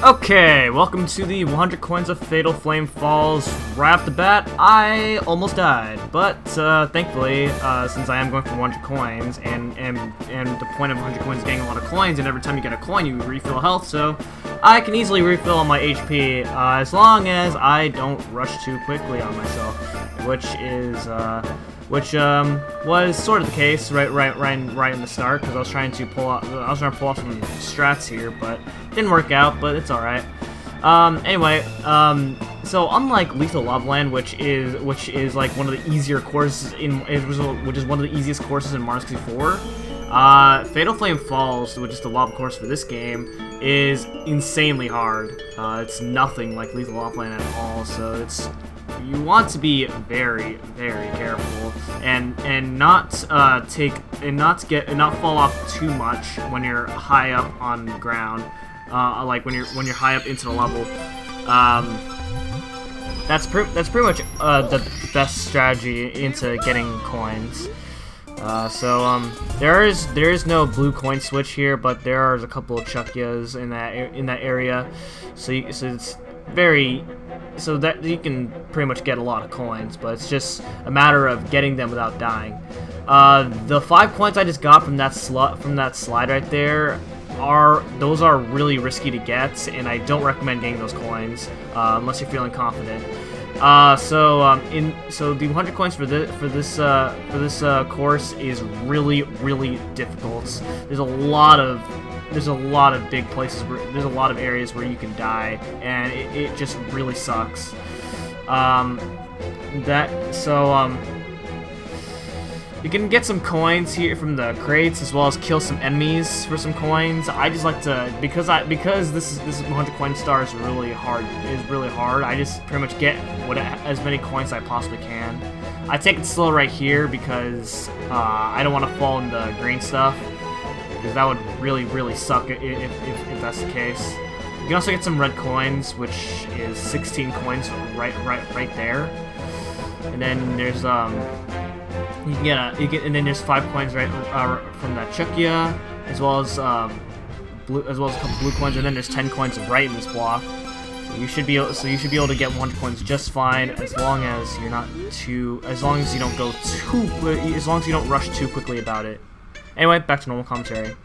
Okay, welcome to the 100 coins of Fatal Flame Falls. Right off the bat, I almost died, but thankfully, since I am going for 100 coins, and the point of 100 coins is getting a lot of coins, and every time you get a coin, you refill health, so I can easily refill on my HP as long as I don't rush too quickly on myself, which was sort of the case right in the start, because I was trying to pull off some strats here, but it didn't work out. But it's all right. Anyway, so unlike Lethal Lava Land, which is like one of the easier courses which is one of the easiest courses in Mario 64, Fatal Flame Falls, which is the lava course for this game, is insanely hard. It's nothing like Lethal Lava Land at all. So you want to be very, very careful and not fall off too much when you're high up on the ground, like when you're high up into the level. That's pretty much the best strategy into getting coins. There is no blue coin switch here, but there are a couple of Chuckyas in that area, so that you can pretty much get a lot of coins, but it's just a matter of getting them without dying. The 5 coins I just got from that slide right there are really risky to get, and I don't recommend getting those coins unless you're feeling confident. So the 100 coins for this course is really difficult. There's a lot of big places there's a lot of areas where you can die, and it just really sucks. You can get some coins here from the crates, as well as kill some enemies for some coins. I just like to, because this 100 coin star is really hard. I just pretty much get as many coins as I possibly can. I take it slow right here because I don't want to fall in the green stuff, because that would really suck if that's the case. You can also get some red coins, which is 16 coins right there. And then there's and then there's 5 coins right from that Chuckia, as well as a couple blue coins, and then there's 10 coins right in this block. You should be able to get 100 coins just fine, as long as you don't rush too quickly about it. Anyway, back to normal commentary.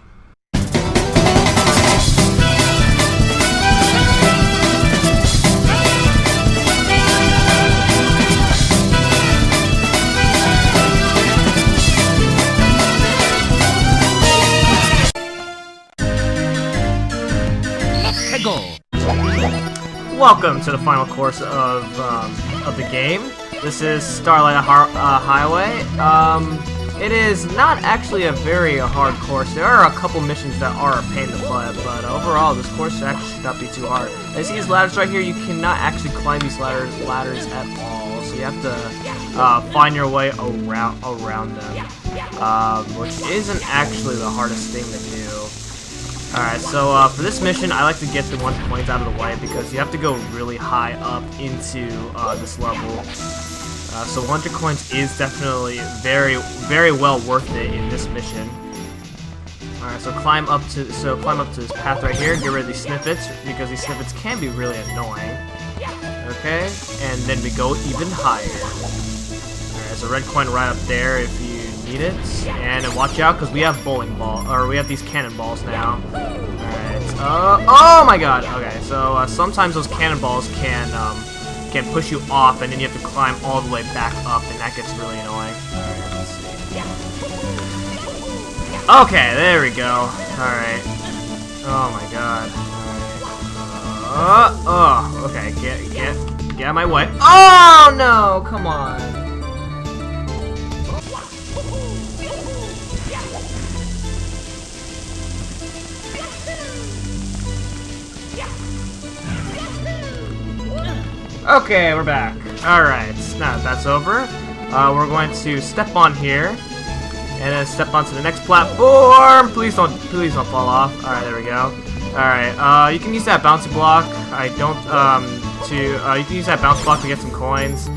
Welcome to the final course of the game. This is Starlight Highway. It is not actually a very hard course. There are a couple missions that are a pain to play, but overall, this course actually should not be too hard. As these ladders right here, you cannot actually climb these ladders at all, so you have to find your way around them, which isn't actually the hardest thing to do. Alright, so for this mission, I like to get the 100 coins out of the way, because you have to go really high up into this level. So 100 coins is definitely very well worth it in this mission. Alright, so climb up to this path right here. Get rid of these snippets, because these snippets can be really annoying. Okay, and then we go even higher. Alright, there's a red coin right up there if you need it, and then watch out, because we have we have these cannonballs now. Alright, oh my god. Okay, so sometimes those cannonballs can push you off, and then you have to climb all the way back up, and that gets really annoying. Alright, let's see. Okay, there we go. Alright. Oh my god. Alright. Okay, get out of my way. Oh no, come on. Okay, we're back. Alright, now that that's over, we're going to step on here, and then step onto the next platform. Please don't fall off. Alright, there we go. Alright, you can use that bouncy block. You can use that bounce block to get some coins.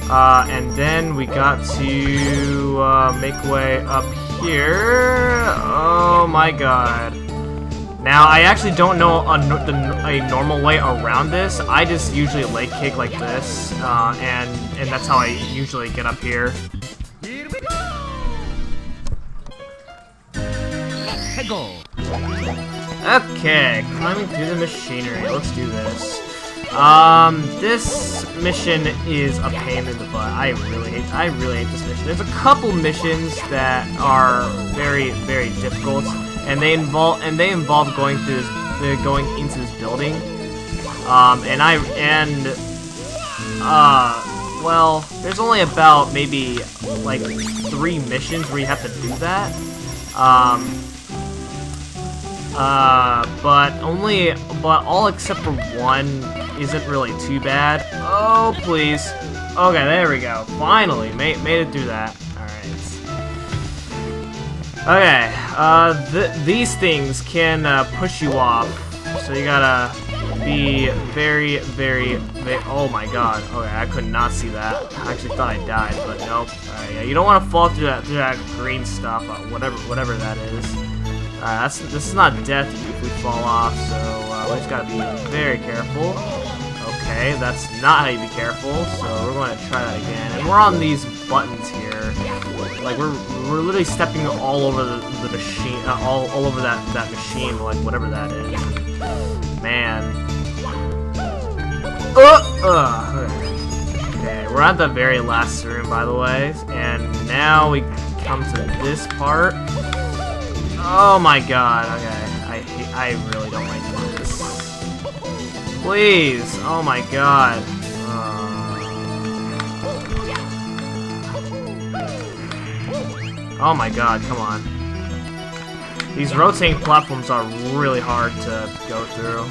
And then we got to make way up here. Oh my god. Now, I actually don't know a normal way around this. I just usually leg kick like this, and that's how I usually get up here. Okay, climbing through the machinery. Let's do this. This mission is a pain in the butt. I really hate this mission. There's a couple missions that are very, very difficult, and they involve going into this building. Well, there's only about maybe like 3 missions where you have to do that. But all except for one isn't really too bad. Oh, please. Okay, there we go. Finally, made it through that. Alright. Okay, these things can push you off. So you gotta be very, very, oh my god. Okay, I could not see that. I actually thought I died, but nope. Alright, yeah, you don't want to fall through that green stuff, whatever that is. This is not death if we fall off, so we just gotta be very careful. Okay, that's not how you be careful, so we're going to try that again. And we're on these buttons here. Like, we're literally stepping all over the machine, all over that machine, like, whatever that is. Man. Okay, we're at the very last room, by the way, and now we come to this part. Oh my god, okay, I really don't like this. Please, oh my god. Oh my god, come on. These rotating platforms are really hard to go through.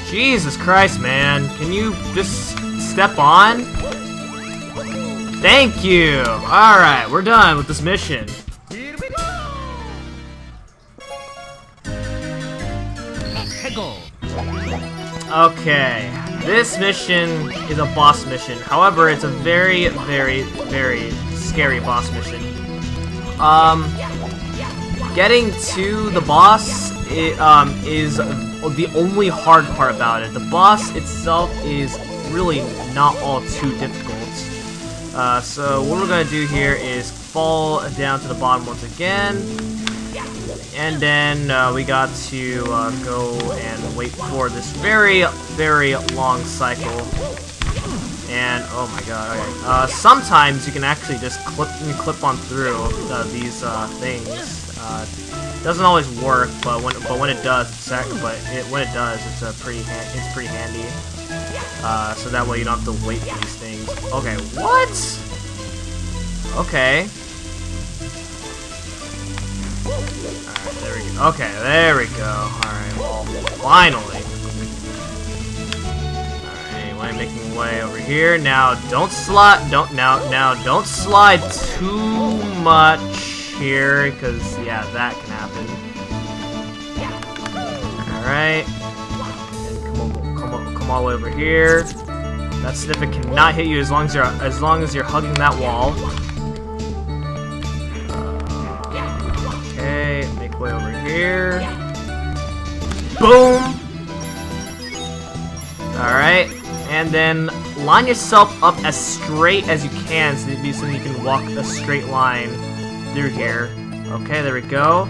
Jesus Christ, man. Can you just step on? Thank you! Alright, we're done with this mission. Okay, this mission is a boss mission. However, it's a very, very, very scary boss mission. Getting to the boss is the only hard part about it. The boss itself is really not all too difficult. So what we're gonna do here is fall down to the bottom once again, and then we got to go and wait for this very, very long cycle. And oh my god, okay. Sometimes you can actually just clip on through these things. Doesn't always work, but when it does, it's pretty handy. So that way you don't have to wait for these things. Okay, what? Okay. Alright, there we go. Okay, there we go. Alright, well, finally. Alright, making way over here. Now, don't slide. Don't slide too much here, because yeah, that can happen. Alright. Come all the way over here. That snippet cannot hit you as long as you're hugging that wall. Okay, make way over here. Boom! Alright, and then line yourself up as straight as you can so that you can walk a straight line through here. Okay, there we go.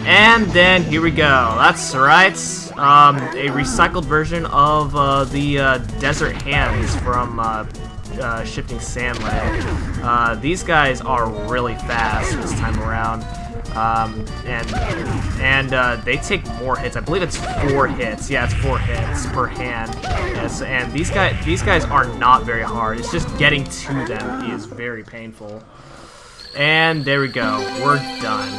And then here we go. That's right. A recycled version of the Desert Hands from Shifting Sandland. These guys are really fast this time around, and they take more hits. I believe it's 4 hits. Yeah, it's 4 hits per hand. Yes, and these guys are not very hard. It's just getting to them is very painful. And there we go. We're done.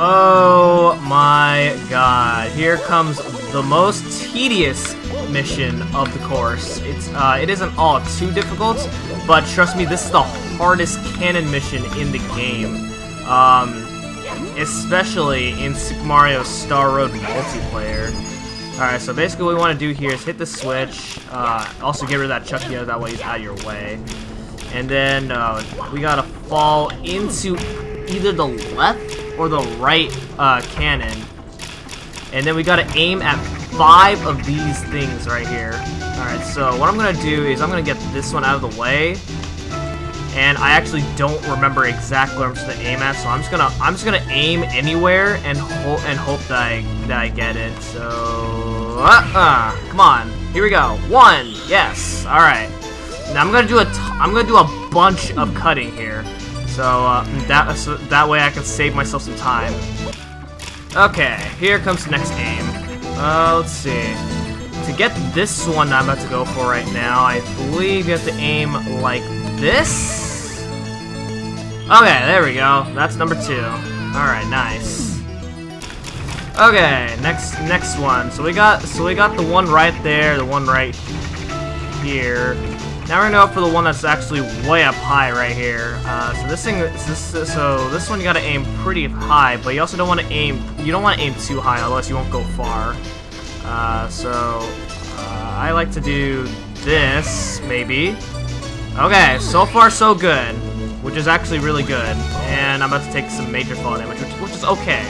Oh my god, here comes the most tedious mission of the course. It isn't all too difficult, but trust me, this is the hardest cannon mission in the game. especially in Super Mario Star Road multiplayer. Alright, so basically what we want to do here is hit the switch, also get rid of that Chucky, that way he's out of your way. And then we gotta fall into either the left or the right cannon. And then we gotta aim at 5 of these things right here. Alright, so what I'm gonna do is I'm gonna get this one out of the way. And I actually don't remember exactly where I'm supposed to aim at, so I'm just gonna aim anywhere and hope that I get it. So come on, here we go. 1, yes, all right. Now I'm gonna do a bunch of cutting here, so that way I can save myself some time. Okay, here comes the next aim. Let's see. To get this one that I'm about to go for right now, I believe you have to aim like this. Okay, there we go. That's number 2. Alright, nice. Okay, next one. So we got the one right there, the one right here. Now we're gonna go for the one that's actually way up high right here. So this one you gotta aim pretty high, but you also don't want to aim too high, otherwise you won't go far. I like to do this, maybe. Okay, so far so good, which is actually really good. And I'm about to take some major fall damage, which is okay.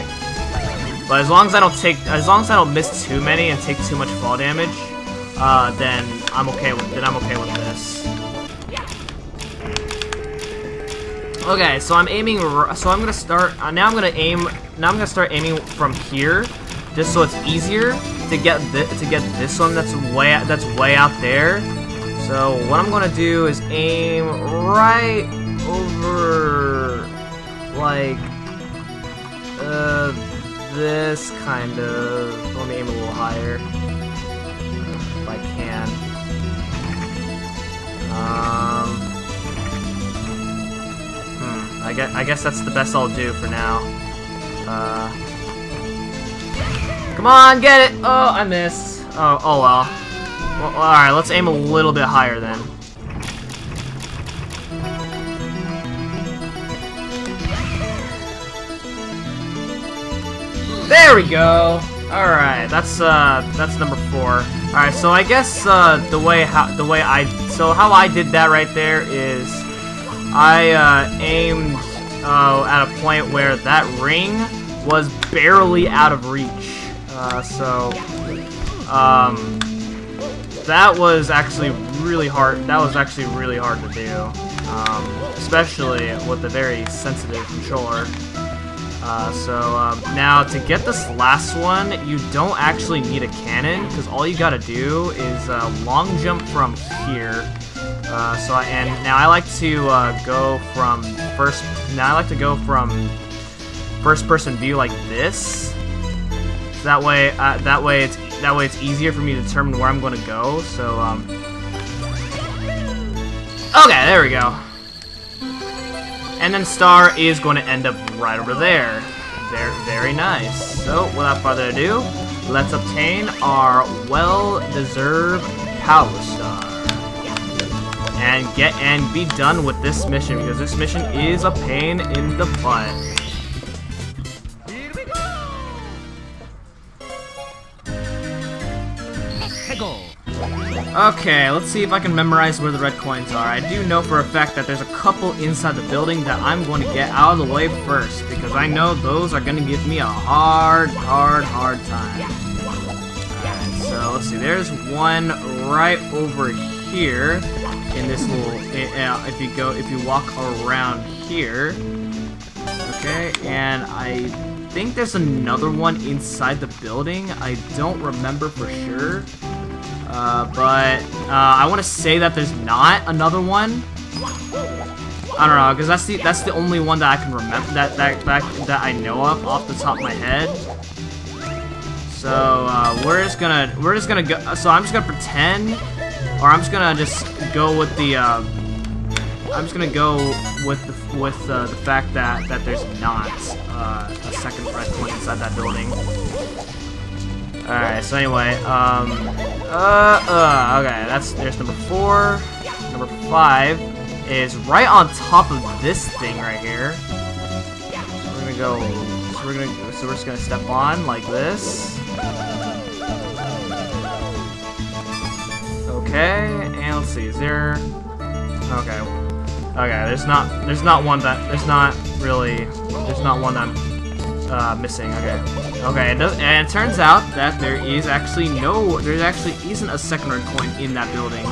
But as long as I don't miss too many and take too much fall damage, then I'm okay with this. Okay, so I'm aiming. So I'm gonna start. Now I'm gonna start aiming from here, just so it's easier to get this one that's way out there. So what I'm gonna do is aim right over, like, this kind of. Let me aim a little higher if I can. I guess that's the best I'll do for now. Come on, get it! Oh, I missed. Oh well. Well, alright, let's aim a little bit higher then. There we go. Alright, that's number 4. Alright, so I guess how I did that right there is I aimed at a point where that ring was barely out of reach. That was actually really hard. That was actually really hard to do, especially with a very sensitive controller. Now to get this last one, you don't actually need a cannon, because all you gotta do is long jump from here. Now I like to go from first-person view like this. So that way it's easier for me to determine where I'm going to go. So okay, there we go. And then Star is going to end up right over there. Very nice. So without further ado, let's obtain our well-deserved Power Star. And be done with this mission, because this mission is a pain in the butt. Okay, let's see if I can memorize where the red coins are. I do know for a fact that there's a couple inside the building that I'm going to get out of the way first, because I know those are going to give me a hard time. Alright, so let's see. There's one right over here. In this little, if you walk around here, okay, and I think there's another one inside the building. I don't remember for sure, but I want to say that there's not another one. I don't know, because that's the only one that I can remember that I know of off the top of my head. So we're just gonna go. So I'm just gonna pretend. Or I'm just gonna go with the the fact that there's not a second red coin inside that building. All right. So anyway, okay. There's number 4. Number 5 is right on top of this thing right here. So we're gonna go. So we're just gonna step on like this. Okay, and let's see. Is there? Okay. Okay. There's not one that. There's not one that I'm missing. Okay. Okay. And it turns out that there actually isn't a second red coin in that building.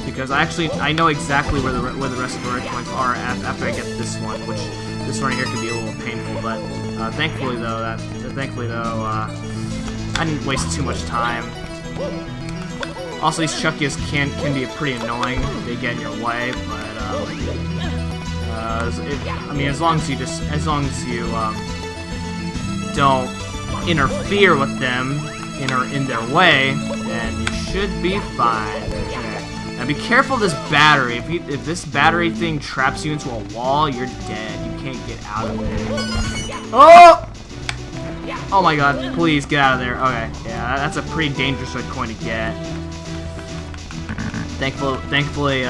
Because I know exactly where the rest of the red coins are after I get this one, which this one here can be a little painful. But thankfully though, I didn't waste too much time. Also, these Chuckies can be pretty annoying. They get in your way, but I mean, as long as you don't interfere with them in their way, then you should be fine. Okay. Now be careful of this battery. If this battery thing traps you into a wall, you're dead. You can't get out of it. Oh! Oh my god, please get out of there. Okay, yeah, that's a pretty dangerous red coin to get. Thankfully, we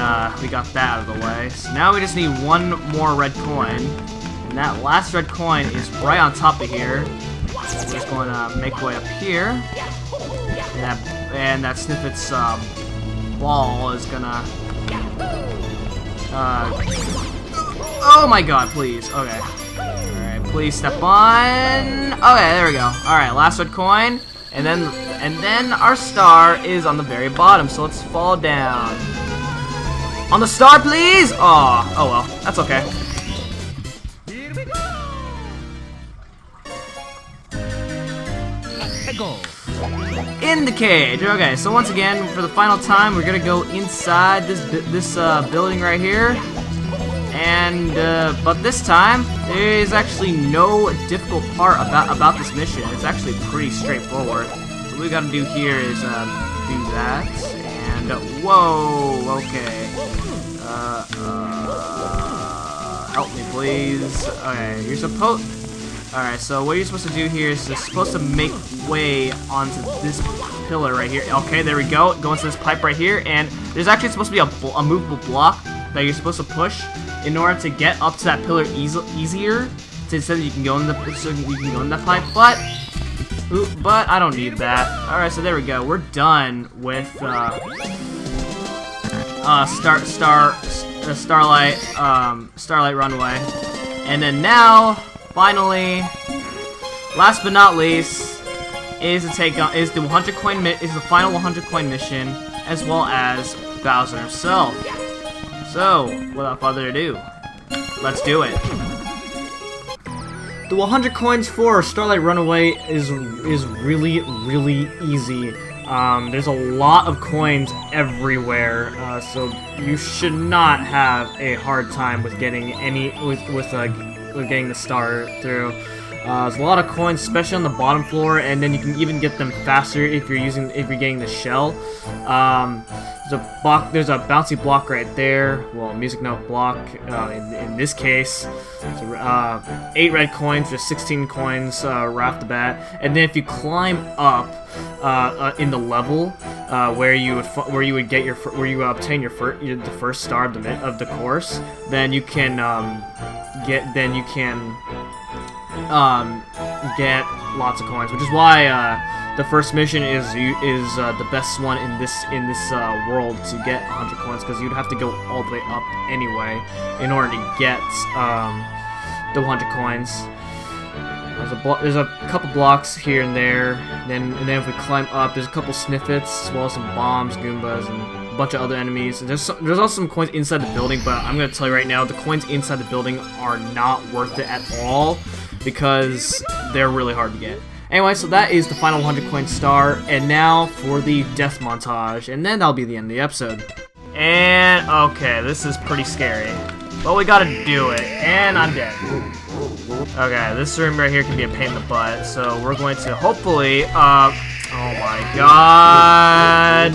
got that out of the way. So now we just need one more red coin. And that last red coin is right on top of here. So we're just going to make our way up here. And that Snippet's ball is gonna... oh my god, please. Okay. Alright, please step on. Okay, there we go. Alright, last red coin. And then our star is on the very bottom, so let's fall down. On the star, please! Oh well, that's okay. In the cage. Okay, so once again, for the final time, we're gonna go inside this building right here. And but this time there is actually no difficult part about this mission. It's actually pretty straightforward. So what we gotta do here is do that. And whoa, okay. Help me, please. Okay, you're supposed. Alright, so what you're supposed to do here is you're supposed to make way onto this pillar right here. Okay, there we go. Go into this pipe right here, and there's actually supposed to be a movable block that you're supposed to push in order to get up to that pillar easier. So that you can go in the pipe, but I don't need that. Alright, so there we go. We're done with Starlight Runway, and then now. Finally, last but not least, is the final 100 coin mission, as well as Bowser himself. So, without further ado, let's do it. The 100 coins for Starlight Run Away is really easy. There's a lot of coins everywhere, so you should not have a hard time with getting getting the star through. There's a lot of coins, especially on the bottom floor, and then you can even get them faster if you're getting the shell. There's a bouncy block right there. Well, music note block in this case. So, 8 red coins, there's 16 coins right off the bat, and then if you climb up in the level where you obtain the first star of the course, then you can get lots of coins, which is why the first mission is the best one in this world to get 100 coins, because you'd have to go all the way up anyway in order to get the 100 coins. There's a couple blocks here and there, and then if we climb up, there's a couple snippets, as well as some bombs, Goombas, and a bunch of other enemies. And there's also some coins inside the building, but I'm gonna tell you right now, the coins inside the building are not worth it at all, because they're really hard to get. Anyway, so that is the final 100 coin star, and now for the death montage, and then that'll be the end of the episode. And okay, this is pretty scary, but we gotta do it, and I'm dead. Okay, this room right here can be a pain in the butt, so we're going to hopefully, oh my god!